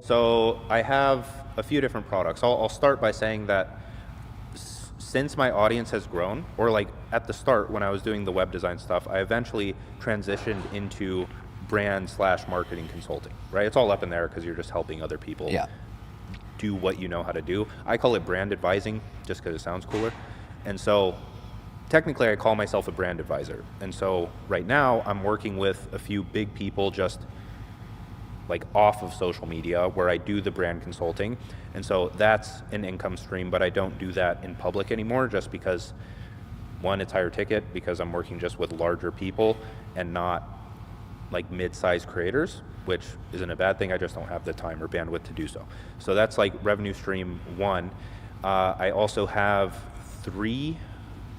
So I have a few different products. I'll start by saying that since my audience has grown, or like at the start when I was doing the web design stuff, I eventually transitioned into brand/marketing consulting, right? It's all up in there because you're just helping other people do what you know how to do. I call it brand advising just because it sounds cooler. And so technically I call myself a brand advisor. And so right now I'm working with a few big people just like off of social media where I do the brand consulting. And so that's an income stream, but I don't do that in public anymore just because, one, it's higher ticket because I'm working just with larger people and not like mid-sized creators, which isn't a bad thing. I just don't have the time or bandwidth to do so. So that's like revenue stream one. I also have 3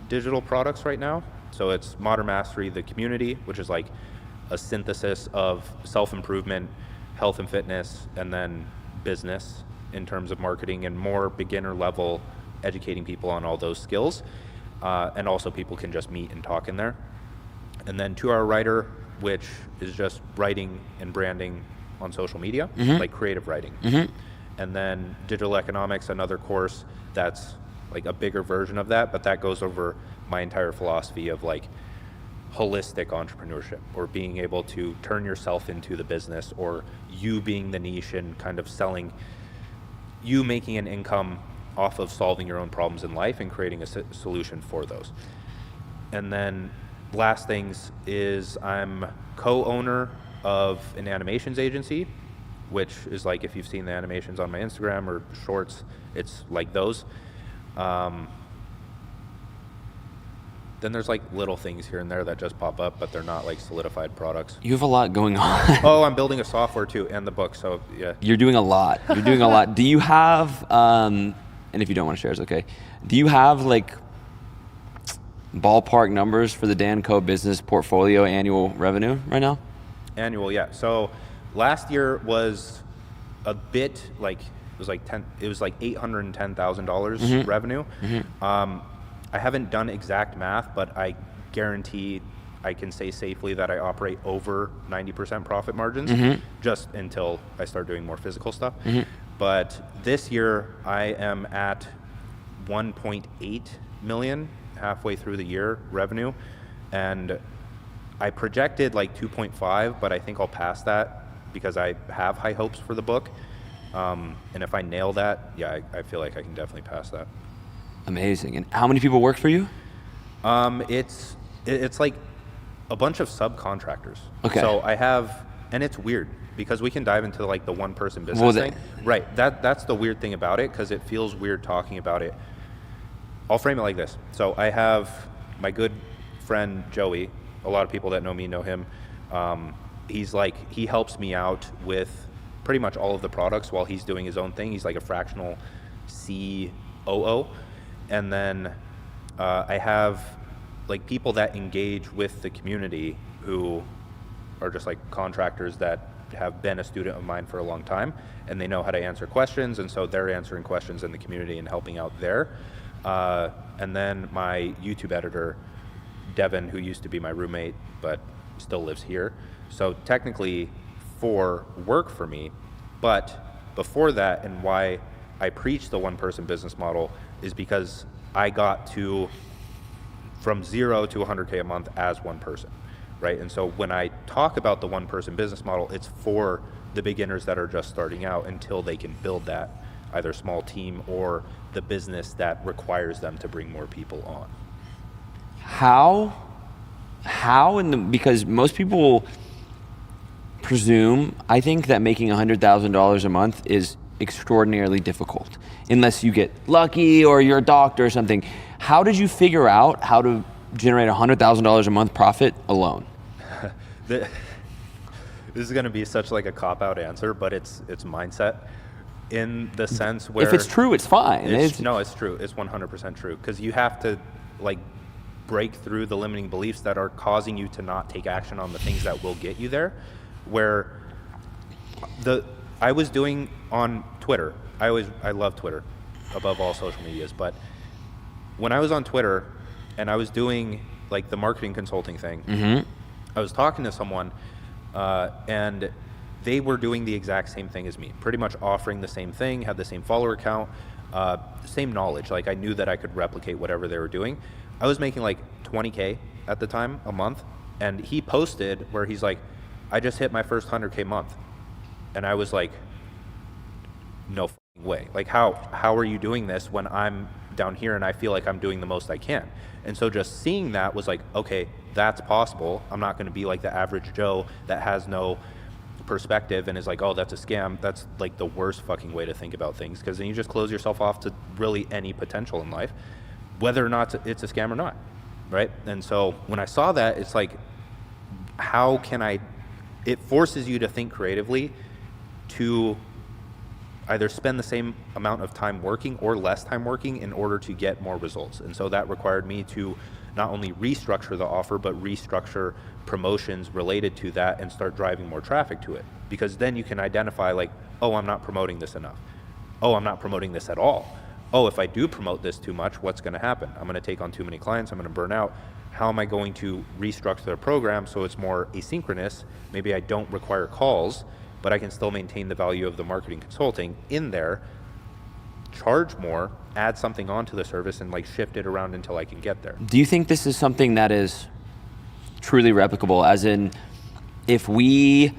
digital products right now. So it's Modern Mastery, the community, which is like a synthesis of self-improvement, health and fitness, and then business in terms of marketing and more beginner level, educating people on all those skills. And also people can just meet and talk in there. And then 2-Hour Writer, which is just writing and branding on social media, like creative writing. And then Digital Economics, another course that's like a bigger version of that, but that goes over my entire philosophy of like holistic entrepreneurship, or being able to turn yourself into the business, or you being the niche and kind of selling, you making an income off of solving your own problems in life and creating a solution for those. And then last things is I'm co-owner of an animations agency, which is like, if you've seen the animations on my Instagram or shorts, it's like those. Then there's like little things here and there that just pop up, but they're not like solidified products. You have a lot going on. Oh, I'm building a software too, and the book, so yeah. You're doing a lot. You're doing a lot. Do you have, and if you don't want to share, it's okay. Do you have like ballpark numbers for the Dan Koe business portfolio annual revenue right now? Annual, yeah. So last year was a bit like, it was like $810,000 revenue. I haven't done exact math, but I guarantee I can say safely that I operate over 90% profit margins just until I start doing more physical stuff. But this year I am at 1.8 million halfway through the year revenue, and I projected like 2.5, but I think I'll pass that because I have high hopes for the book. And if I nail that, yeah, I feel like I can definitely pass that. Amazing. And how many people work for you? It's like a bunch of subcontractors. Okay. So I have, and it's weird because we can dive into like the one person business thing. Right. That's the weird thing about it, because it feels weird talking about it. I'll frame it like this. So I have my good friend Joey. A lot of people that know me know him. He helps me out with pretty much all of the products while he's doing his own thing. He's like a fractional COO. And then I have like people that engage with the community who are just like contractors that have been a student of mine for a long time, and they know how to answer questions, and so they're answering questions in the community and helping out there. And then my YouTube editor, Devin, who used to be my roommate but still lives here. So technically 4 work for me, but before that, and why I preach the one-person business model, is because I got to from 0 to 100K a month as one person, right? And so when I talk about the one-person business model, it's for the beginners that are just starting out until they can build that either small team or the business that requires them to bring more people on. Because most people presume, I think that making $100,000 a month is extraordinarily difficult unless you get lucky or you're a doctor or something. How did you figure out how to generate $100,000 a month profit alone? This is going to be such like a cop-out answer, but it's mindset, in the sense where, if it's true, it's fine. No, it's true. It's 100% true, because you have to like break through the limiting beliefs that are causing you to not take action on the things that will get you there. Where I was doing on Twitter, I love Twitter above all social medias, but when I was on Twitter and I was doing like the marketing consulting thing, I was talking to someone and they were doing the exact same thing as me, pretty much offering the same thing, had the same follower count, same knowledge. Like I knew that I could replicate whatever they were doing. I was making like 20K at the time a month, and he posted where he's like, I just hit my first 100K month. And I was like, no fucking way. Like how are you doing this when I'm down here and I feel like I'm doing the most I can? And so just seeing that was like, okay, that's possible. I'm not going to be like the average Joe that has no perspective and is like, oh, that's a scam. That's like the worst fucking way to think about things, because then you just close yourself off to really any potential in life, whether or not it's a scam or not, right? And so when I saw that, it's like, how can it forces you to think creatively, to either spend the same amount of time working or less time working in order to get more results. And so that required me to not only restructure the offer, but restructure promotions related to that and start driving more traffic to it. Because then you can identify like, oh, I'm not promoting this enough. Oh, I'm not promoting this at all. Oh, if I do promote this too much, what's going to happen? I'm going to take on too many clients. I'm going to burn out. How am I going to restructure the program so it's more asynchronous? Maybe I don't require calls, but I can still maintain the value of the marketing consulting in there, charge more, add something onto the service, and like shift it around until I can get there. Do you think this is something that is truly replicable? As in, if we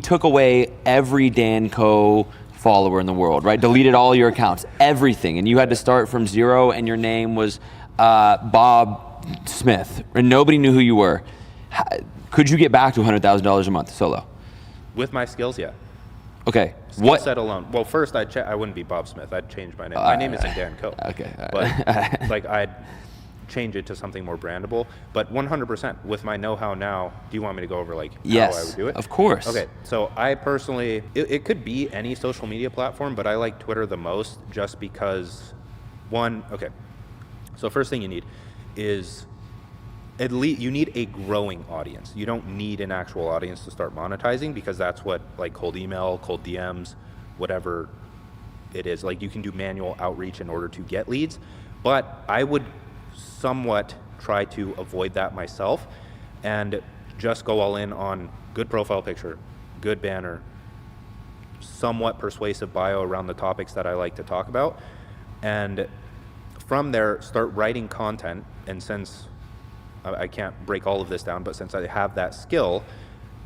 took away every Dan Koe follower in the world, right? Deleted all your accounts, everything, and you had to start from zero, and your name was Bob Smith, and nobody knew who you were. Could you get back to $100,000 a month solo? With my skills, yeah. Okay. Skill set alone. Well, first I wouldn't be Bob Smith. I'd change my name. My name isn't Dan Koe. Okay. But like I'd change it to something more brandable. But 100% with my know-how now. Do you want me to go over like how I would do it? Of course. Okay. So I personally, it could be any social media platform, but I like Twitter the most just because So first thing you need is at least you need a growing audience. You don't need an actual audience to start monetizing, because that's what like cold email, cold DMs, whatever it is. Like you can do manual outreach in order to get leads, but I would somewhat try to avoid that myself and just go all in on good profile picture, good banner, somewhat persuasive bio around the topics that I like to talk about. And from there, start writing content. And since I can't break all of this down, but since I have that skill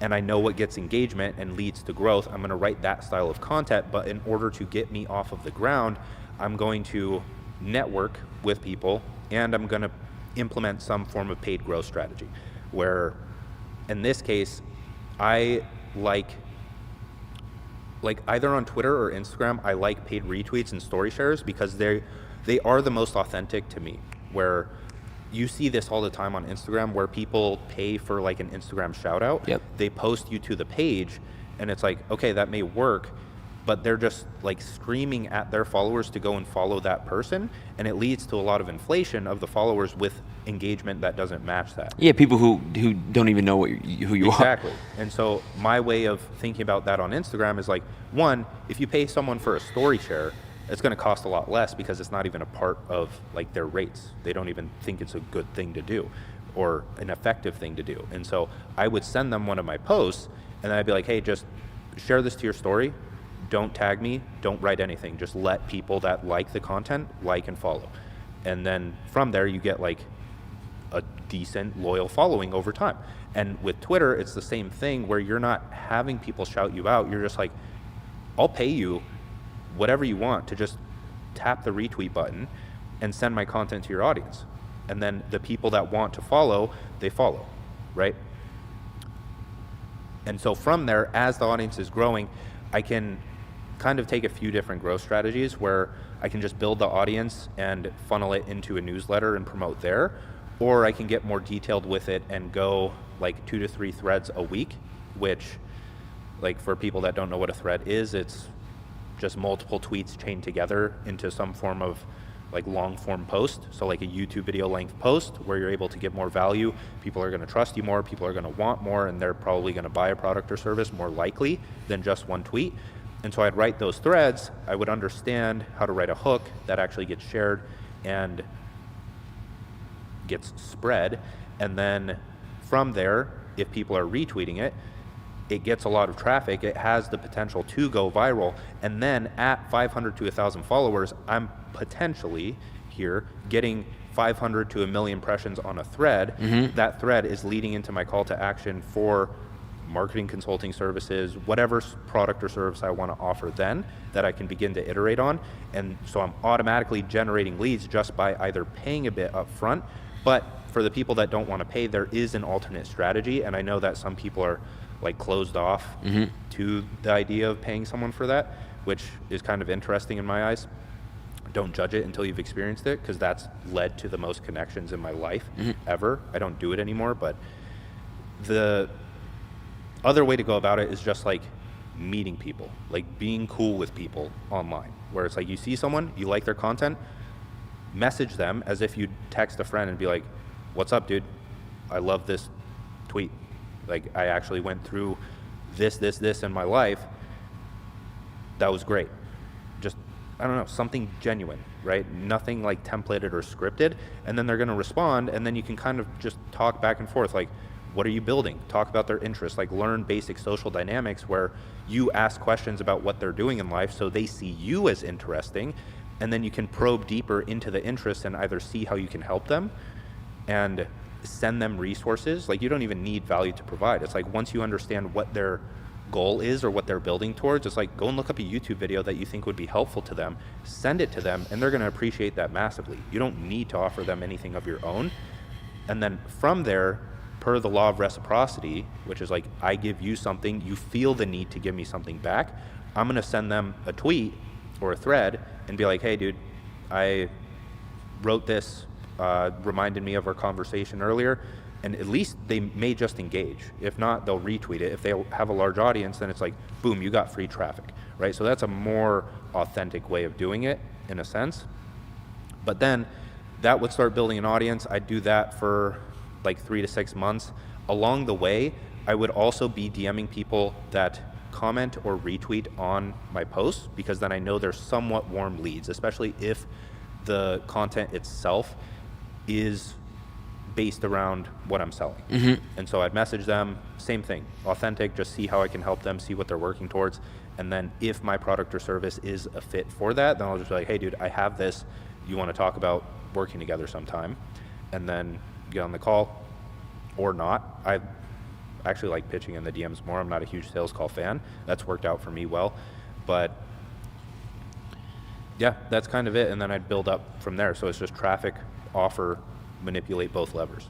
and I know what gets engagement and leads to growth, I'm going to write that style of content. But in order to get me off of the ground, I'm going to network with people, and I'm going to implement some form of paid growth strategy, where in this case, I like either on Twitter or Instagram, I like paid retweets and story shares, because they are the most authentic to me, where you see this all the time on Instagram where people pay for like an Instagram shout out. Yep. They post you to the page, and it's like, okay, that may work, but they're just like screaming at their followers to go and follow that person, and it leads to a lot of inflation of the followers with engagement that doesn't match that. Yeah, people who don't even know who you are. Exactly. And so my way of thinking about that on Instagram is like, one, if you pay someone for a story share, it's going to cost a lot less, because it's not even a part of like their rates. They don't even think it's a good thing to do or an effective thing to do. And so I would send them one of my posts, and then I'd be like, hey, just share this to your story. Don't tag me. Don't write anything. Just let people that like the content like and follow. And then from there, you get like a decent, loyal following over time. And with Twitter, it's the same thing, where you're not having people shout you out. You're just like, I'll pay you whatever you want to just tap the retweet button and send my content to your audience. And then the people that want to follow, they follow, right? And so from there, as the audience is growing, I can kind of take a few different growth strategies, where I can just build the audience and funnel it into a newsletter and promote there, or I can get more detailed with it and go like 2 to 3 threads a week, which, like, for people that don't know what a thread is, it's just multiple tweets chained together into some form of like long form post. So like a YouTube video length post, where you're able to get more value. People are going to trust you more. People are going to want more, and they're probably going to buy a product or service more likely than just one tweet. And so I'd write those threads. I would understand how to write a hook that actually gets shared and gets spread. And then from there, if people are retweeting it, it gets a lot of traffic, it has the potential to go viral. And then at 500 to 1,000 followers, I'm potentially here getting 500 to 1 million impressions on a thread. That thread is leading into my call to action for marketing consulting services, whatever product or service I want to offer then that I can begin to iterate on. And so I'm automatically generating leads just by either paying a bit up front, but for the people that don't want to pay, there is an alternate strategy. And I know that some people are like closed off to the idea of paying someone for that, which is kind of interesting in my eyes. Don't judge it until you've experienced it, because that's led to the most connections in my life ever. I don't do it anymore, but the other way to go about it is just like meeting people, like being cool with people online, where it's like you see someone, you like their content, message them as if you'd text a friend and be like, what's up, dude? I love this tweet. Like, I actually went through this in my life. That was great. Just, I don't know, something genuine, right? Nothing like templated or scripted. And then they're going to respond, and then you can kind of just talk back and forth. Like, what are you building? Talk about their interests, like learn basic social dynamics where you ask questions about what they're doing in life so they see you as interesting, and then you can probe deeper into the interests and either see how you can help them and send them resources. Like, you don't even need value to provide. It's like once you understand what their goal is or what they're building towards, it's like go and look up a YouTube video that you think would be helpful to them, send it to them, and they're going to appreciate that massively. You don't need to offer them anything of your own. And then from there, per the law of reciprocity, which is like, I give you something, you feel the need to give me something back, I'm going to send them a tweet or a thread and be like, hey dude, I wrote this, reminded me of our conversation earlier, and at least they may just engage. If not, they'll retweet it. If they have a large audience, then it's like, boom, you got free traffic, right? So that's a more authentic way of doing it in a sense. But then that would start building an audience. I'd do that for like 3 to 6 months. Along the way, I would also be DMing people that comment or retweet on my posts, because then I know they're somewhat warm leads, especially if the content itself is based around what I'm selling. And so I'd message them, same thing, authentic, just see how I can help them, see what they're working towards. And then if my product or service is a fit for that, then I'll just be like, hey dude, I have this, you want to talk about working together sometime? And then get on the call or not. I actually like pitching in the DMs more. I'm not a huge sales call fan. That's worked out for me well. But yeah, that's kind of it. And then I'd build up from there. So it's just traffic, offer, manipulate both levers.